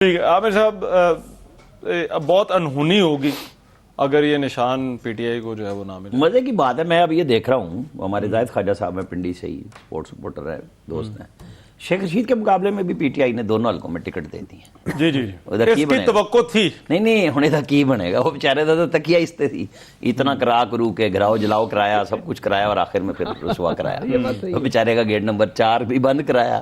ٹھیک ہے عامر صاحب، بہت انہونی ہوگی اگر یہ نشان پی ٹی آئی کو جو ہے وہ نہ ملے۔ مزے کی بات ہے، میں اب یہ دیکھ رہا ہوں، ہمارے زاہد خواجہ صاحب میں پنڈی سے ہی سپورٹ سپورٹر ہے، دوست ہیں، شیخ رشید کے مقابلے میں بھی پی ٹی آئی نے دونوں حلقوں میں ٹکٹ دے دی ہیں۔ جی جی ادھر اس کی کی بنے گا؟ توقع تھی نہیں ہونے تھا کی بنے گا، وہ بیچارے تو تکیہ استے تھی، اتنا کرا کرو کے گھراؤ جلاؤ کرایا، سب کچھ کرایا اور آخر میں پھر رسوا کرایا، وہ بیچارے کا گیٹ نمبر 4 بھی بند کرایا۔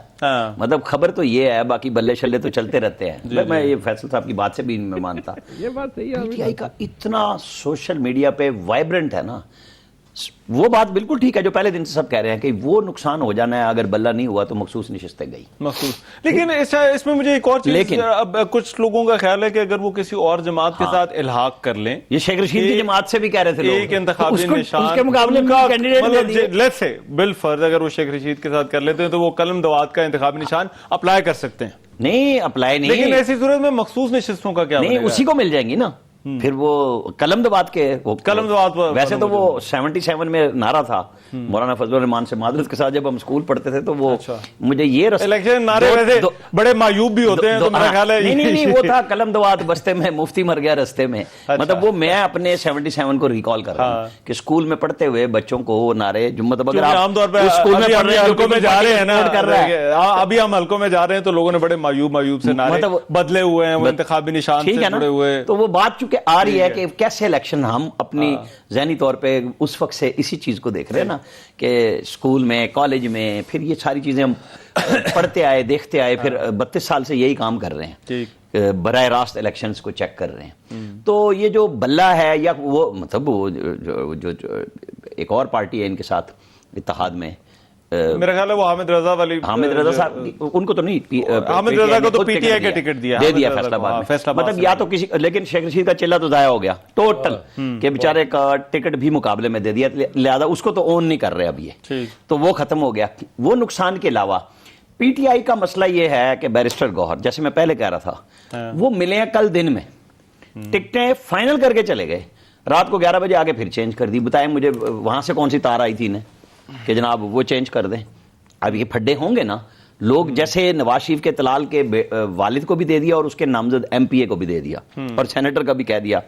مطلب خبر تو یہ ہے، باقی بلے شلے تو چلتے رہتے ہیں۔ میں یہ فیصل صاحب کی بات سے بھی میں مانتا، یہ بات صحیح ہے۔ پی ٹی آئی کا اتنا سوشل میڈیا پہ وائبرنٹ ہے نا، وہ بات بالکل ٹھیک ہے جو پہلے دن سے سب کہہ رہے ہیں کہ وہ نقصان ہو جانا ہے، اگر بلہ نہیں ہوا تو مخصوص نشستیں گئی مخصوص۔ لیکن اس میں مجھے ایک اور چیز، اب کچھ لوگوں کا خیال ہے کہ اگر وہ کسی اور جماعت کے ساتھ الحاق کر لیں، یہ شیخ رشید کی جماعت سے بھی کہہ رہے تھے ایک انتخابی نشان اس کے مقابلے میں کینڈیڈیٹ لیٹس سے بالفرض اگر وہ شیخ رشید کے ساتھ کر لیتے ہیں تو وہ قلم دوات کا انتخابی نشان اپلائی کر سکتے ہیں۔ نہیں اپلائی نہیں، لیکن ایسی صورت میں مخصوص نشستوں کا کیا؟ نہیں اسی کو مل جائیں گی نا پھر، وہ قلم دوات کے قلم دوات ویسے تو وہ 77 میں نعرہ تھا مولانا فضل الرحمان سے، معذرت کے ساتھ جب ہم اسکول پڑھتے تھے تو وہ مجھے یہ الیکشن نعرے ویسے بڑے معیوب بھی ہوتے ہیں، تو میرا خیال ہے نہیں وہ تھا قلم دوات بستے میں مفتی مر گیا رستے میں، مطلب وہ میں اپنے 77 کو ریکال کر رہا ہوں کہ اسکول میں پڑھتے ہوئے بچوں کو وہ نعرے مطلب اگر عام طور پہ حلقوں میں جا رہے ہیں نا، ابھی ہم حلقوں میں جا رہے ہیں تو لوگوں نے بڑے معیوب سے نعرے بدلے ہوئے ہیں، وہ انتخابی نشان سے جڑے ہوئے، تو وہ بات چونکہ آ رہی ہے کہ کیسے الیکشن ہم اپنی ذہنی طور پہ اس وقت سے اسی چیز کو دیکھ رہے ہیں نا کہ اسکول میں کالج میں پھر یہ ساری چیزیں ہم پڑھتے آئے دیکھتے آئے، پھر 32 سال سے یہی کام کر رہے ہیں، براہ راست الیکشنز کو چیک کر رہے ہیں۔ تو یہ جو بلہ ہے یا وہ مطلب جو ایک اور پارٹی ہے ان کے ساتھ اتحاد میں، میرا خیال ہے وہ حامد رضا والی، حامد رضا صاحب ان کو تو نہیں، حامد رضا کو تو پی ٹی آئی کا ٹکٹ دے دیا فیصلہ آباد میں، مطلب یا تو کسی، لیکن شیخ رشید کا چلہ تو ضائع ہو گیا ٹوٹل کہ بیچارے کا ٹکٹ بھی مقابلے میں دے دیا، لہذا اس کو تو اون نہیں کر رہے اب یہ، تو وہ ختم ہو گیا۔ وہ نقصان کے علاوہ پی ٹی آئی کا مسئلہ یہ ہے کہ بیرسٹر گوہر، جیسے میں پہلے کہہ رہا تھا، وہ ملے ہیں کل دن میں، ٹکٹیں فائنل کر کے چلے گئے، رات کو 11 بجے آگے پھر چینج کر دی۔ بتائیں مجھے وہاں سے کون سی تار آئی تھی انہیں کہ جناب وہ چینج کر دیں؟ اب یہ پھڈے ہوں گے نا لوگ، جیسے نواز شریف کے طلال کے والد کو بھی دے دیا اور اس کے نامزد ایم پی اے کو بھی دے دیا اور سینیٹر کا بھی کہہ دیا،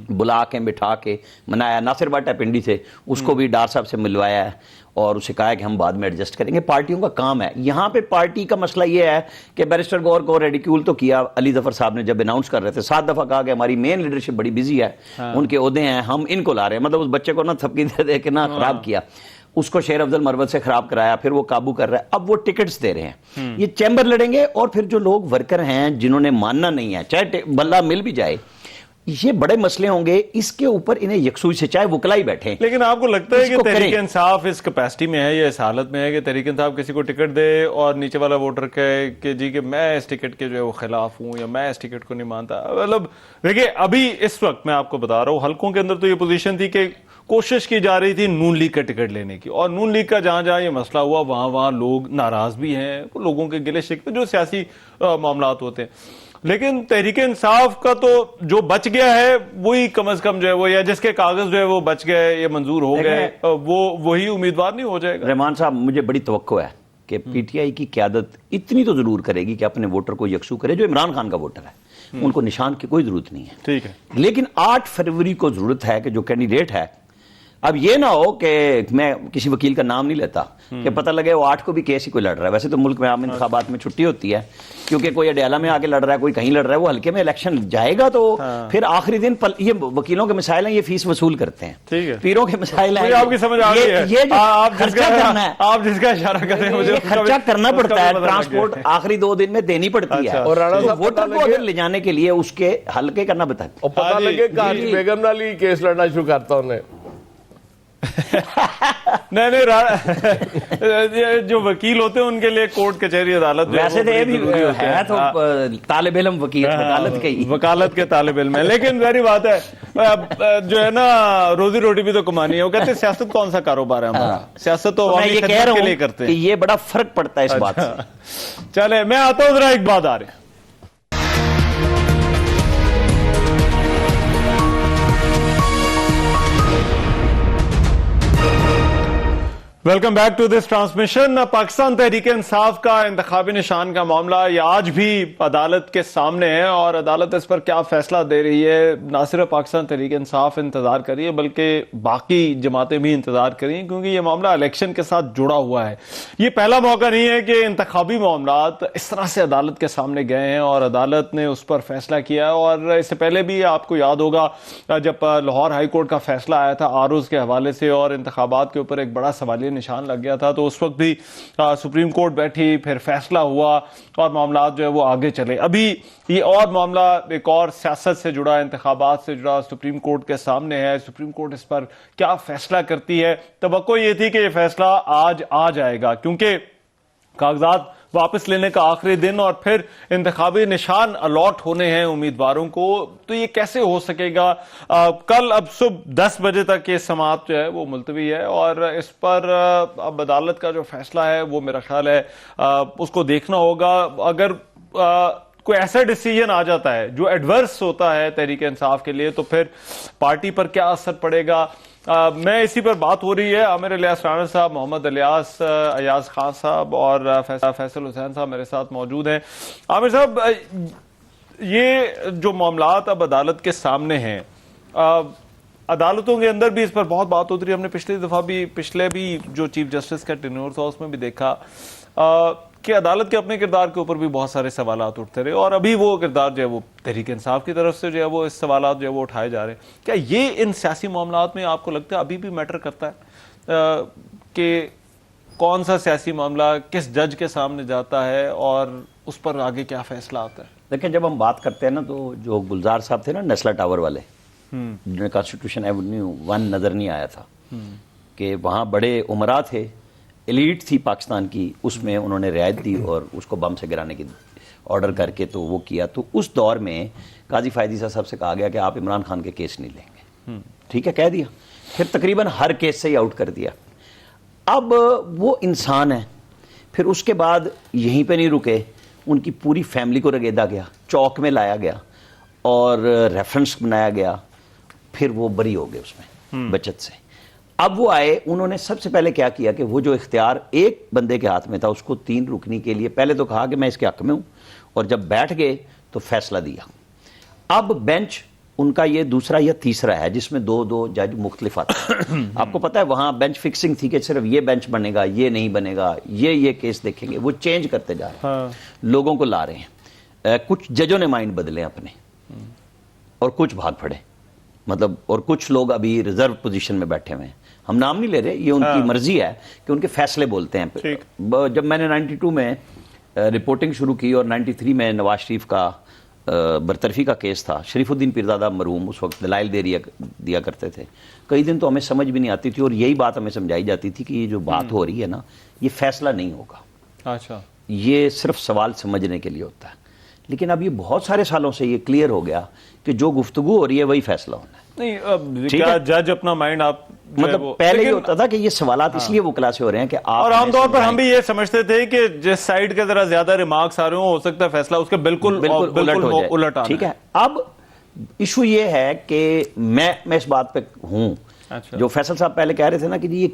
بلا کے بٹھا کے منایا۔ ناصر بٹ ہے پنڈی سے، اس کو بھی ڈار صاحب سے ملوایا ہے اور اسے کہا ہے کہ ہم بعد میں ایڈجسٹ کریں گے۔ پارٹیوں کا کام ہے، یہاں پہ پارٹی کا مسئلہ یہ ہے کہ بیرسٹر گور کو ریڈیکیول تو کیا علی ظفر صاحب نے جب اناؤنس کر رہے تھے، 7 دفعہ کہا کہ ہماری مین لیڈرشپ بڑی بزی ہے، ان کے عہدے ہیں، ہم ان کو لا رہے ہیں، مطلب اس بچے کو نا تھپکی دے دے کے نا خراب کیا، اس کو شیر افضل مروت سے خراب کرایا، پھر وہ قابو کر رہا ہے، اب وہ ٹکٹس دے رہے ہیں، یہ چیمبر لڑیں گے، اور پھر جو لوگ ورکر ہیں جنہوں نے ماننا نہیں ہے، چاہے بلہ مل بھی جائے، یہ بڑے مسئلے ہوں گے، اس کے اوپر انہیں یکسوئی سے چاہے وکلا ہی بیٹھے۔ لیکن آپ کو لگتا ہے کہ تحریک انصاف اس کیپیسٹی میں ہے یا اس حالت میں ہے کہ تحریک انصاف کسی کو ٹکٹ دے اور نیچے والا ووٹر کہے کہ جی کہ میں اس ٹکٹ کے جو ہے وہ خلاف ہوں یا میں اس ٹکٹ کو نہیں مانتا؟ مطلب دیکھیں ابھی اس وقت میں آپ کو بتا رہا ہوں، حلقوں کے اندر تو یہ پوزیشن تھی کہ کوشش کی جا رہی تھی نون لیگ کا ٹکٹ لینے کی، اور نون لیگ کا جہاں جہاں یہ مسئلہ ہوا وہاں لوگ ناراض بھی ہیں، لوگوں کے گلے شکوے جو سیاسی معاملات ہوتے ہیں۔ لیکن تحریک انصاف کا تو جو بچ گیا ہے وہی کم از کم جو ہے وہ، یا جس کے کاغذ جو ہے وہ بچ گئے یا منظور ہو گئے، وہی امیدوار نہیں ہو جائے گا۔ رحمان صاحب مجھے بڑی توقع ہے کہ پی ٹی آئی کی قیادت اتنی تو ضرور کرے گی کہ اپنے ووٹر کو یکسو کرے، جو عمران خان کا ووٹر ہے ان کو نشان کی کوئی ضرورت نہیں ہے، ٹھیک ہے، لیکن 8 فروری کو ضرورت ہے کہ جو کینڈیڈیٹ ہے، اب یہ نہ ہو کہ میں کسی وکیل کا نام نہیں لیتا کہ پتہ لگے وہ 8 کو بھی کیس ہی کوئی لڑ رہا ہے۔ ویسے تو ملک میں عام انتخابات میں چھٹی ہوتی ہے کیونکہ کوئی اڈیالہ میں آ کے لڑ رہا ہے، کوئی کہیں لڑ رہا ہے، وہ حلقے میں الیکشن جائے گا تو پھر آخری دن یہ وکیلوں کے مسائل ہیں، یہ فیس وصول کرتے ہیں، پیروں کے مسائل ہیں، آپ کی سمجھ آ گئی ہے، یہ جو خرچہ کرنا ہے، آپ جس کا اشارہ کر رہے ہیں مجھے خرچہ کرنا پڑتا ہے، ٹرانسپورٹ آخری 2 دن میں دینی پڑتی ہے، اور ووٹر کو اگر لے جانے کے لیے اس کے حلقے کرنا بتائیں، اور پتہ لگے کہ بیگم نال ہی کیس لڑنا شروع کرتا انہیں۔ نہیں جو وکیل ہوتے ہیں ان کے لیے کورٹ کچہری عدالت ویسے تو یہ بھی ہے تو طالب علم وکیل وکالت کے طالب علم ہے، لیکن ظاہری بات ہے جو ہے نا روزی روٹی بھی تو کمانی ہے۔ وہ کہتے ہیں سیاست کون سا کاروبار ہے ہمارا، سیاست تو عوامی خدمت کے لیے کرتے ہیں، یہ بڑا فرق پڑتا ہے اس بات سے۔ چلے میں آتا ہوں، ذرا ایک بات آ رہی ہے، welcome back to this transmission. Pakistan Tehreek Insaf کا انتخابی نشان کا معاملہ یہ آج بھی عدالت کے سامنے ہے اور عدالت اس پر کیا فیصلہ دے رہی ہے. نہ صرف پاکستان تحریک انصاف انتظار کر رہی ہے بلکہ باقی جماعتیں بھی انتظار کر رہی ہیں, کیونکہ یہ معاملہ الیکشن کے ساتھ جڑا ہوا ہے. یہ پہلا موقع نہیں ہے کہ انتخابی معاملات اس طرح سے عدالت کے سامنے گئے ہیں اور عدالت نے اس پر فیصلہ کیا. اور اس سے پہلے بھی آپ کو یاد ہوگا جب لاہور ہائی کورٹ کا فیصلہ آیا تھا عارض کے حوالے سے اور انتخابات کے اوپر ایک بڑا سوالیہ نشان لگ گیا تھا, تو اس وقت بھی سپریم کورٹ بیٹھی, پھر فیصلہ ہوا اور معاملات جو ہے وہ آگے چلے. ابھی یہ اور معاملہ ایک اور سیاست سے جڑا, انتخابات سے جڑا, سپریم کورٹ کے سامنے ہے. سپریم کورٹ اس پر کیا فیصلہ کرتی ہے؟ توقع یہ تھی کہ یہ فیصلہ آج آ جائے گا, کیونکہ کاغذات واپس لینے کا آخری دن اور پھر انتخابی نشان الاٹ ہونے ہیں امیدواروں کو. تو یہ کیسے ہو سکے گا؟ کل اب صبح 10 بجے تک یہ سماعت جو ہے وہ ملتوی ہے اور اس پر اب عدالت کا جو فیصلہ ہے وہ میرا خیال ہے اس کو دیکھنا ہوگا. اگر کوئی ایسا ڈیسیجن آ جاتا ہے جو ایڈورس ہوتا ہے تحریک انصاف کے لیے, تو پھر پارٹی پر کیا اثر پڑے گا؟ میں اسی پر بات ہو رہی ہے. عامر الیاس رانا صاحب, محمد الیاس, ایاز خان صاحب اور فیصل حسین صاحب میرے ساتھ موجود ہیں. عامر صاحب, یہ جو معاملات اب عدالت کے سامنے ہیں, عدالتوں کے اندر بھی اس پر بہت بات ہوتی رہی. ہم نے پچھلی دفعہ بھی, پچھلے بھی جو چیف جسٹس کا ٹینیور تھا اس میں بھی دیکھا کہ عدالت کے اپنے کردار کے اوپر بھی بہت سارے سوالات اٹھتے رہے اور ابھی وہ کردار جو ہے وہ تحریک انصاف کی طرف سے جو ہے وہ اس سوالات جو ہے وہ اٹھائے جا رہے ہیں. کیا یہ ان سیاسی معاملات میں آپ کو لگتا ہے ابھی بھی میٹر کرتا ہے کہ کون سا سیاسی معاملہ کس جج کے سامنے جاتا ہے اور اس پر آگے کیا فیصلہ آتا ہے؟ دیکھیں, جب ہم بات کرتے ہیں نا, تو جو گلزار صاحب تھے نا نیسلا ٹاور والے, جنہیں کانسٹیٹیوشن ایونیو 1 نظر نہیں آیا تھا, کہ وہاں بڑے عمرا تھے, ایلیٹ تھی پاکستان کی, اس میں انہوں نے رعایت دی اور اس کو بم سے گرانے کی آرڈر کر کے تو وہ کیا. تو اس دور میں قاضی فائدی صاحب سے کہا گیا کہ آپ عمران خان کے کیس نہیں لیں گے. ٹھیک ہے, کہہ دیا. پھر تقریباً ہر کیس سے ہی آؤٹ کر دیا. اب وہ انسان ہے. پھر اس کے بعد یہیں پہ نہیں رکے, ان کی پوری فیملی کو رگیدا گیا, چوک میں لایا گیا اور ریفرنس بنایا گیا. پھر وہ بری ہو گئے اس میں بچت سے. اب وہ آئے, انہوں نے سب سے پہلے کیا کیا کہ وہ جو اختیار ایک بندے کے ہاتھ میں تھا اس کو 3 رکنی کے لیے پہلے تو کہا کہ میں اس کے حق میں ہوں, اور جب بیٹھ گئے تو فیصلہ دیا. اب بینچ ان کا یہ دوسرا یا تیسرا ہے جس میں 2 جج مختلف آتے ہیں. آپ کو پتا ہے وہاں بینچ فکسنگ تھی کہ صرف یہ بینچ بنے گا, یہ نہیں بنے گا, یہ کیس دیکھیں گے. وہ چینج کرتے جا رہے ہیں, لوگوں کو لا رہے ہیں. کچھ ججوں نے مائنڈ بدلے اپنے اور کچھ بھاگ پڑے, مطلب, اور کچھ لوگ ابھی ریزرو پوزیشن میں بیٹھے ہوئے ہیں. ہم نام نہیں لے رہے, یہ ان کی مرضی ہے کہ ان کے فیصلے بولتے ہیں. جب میں نے 92 میں رپورٹنگ شروع کی اور 93 میں نواز شریف کا برطرفی کا کیس تھا, شریف الدین پیرزادہ مرحوم اس وقت دلائل دیا کرتے تھے. کئی دن تو ہمیں سمجھ بھی نہیں آتی تھی اور یہی بات ہمیں سمجھائی جاتی تھی کہ یہ جو بات ہو رہی ہے نا, یہ فیصلہ نہیں ہوگا. اچھا, یہ صرف سوال سمجھنے کے لیے ہوتا ہے. لیکن اب یہ بہت سارے سالوں سے یہ کلیئر ہو گیا کہ جو گفتگو ہو رہی ہے وہی فیصلہ ہونا ہے. نہیں, کیا جج اپنا مائنڈ آپ مطلب پہلے یہ ہوتا تھا کہ یہ سوالات اس لیے وکلا سے ہو رہے ہیں کہ آپ, اور عام طور پر ہم بھی یہ سمجھتے تھے کہ جس سائیڈ کے ذرا زیادہ ریمارکس آ رہے ہوں, ہو سکتا ہے فیصلہ اس کے بالکل الٹ آنا. ٹھیک ہے. اب ایشو یہ ہے کہ میں اس بات پہ ہوں جو فیصل صاحب پہلے کہہ رہے تھے نا کہ یہ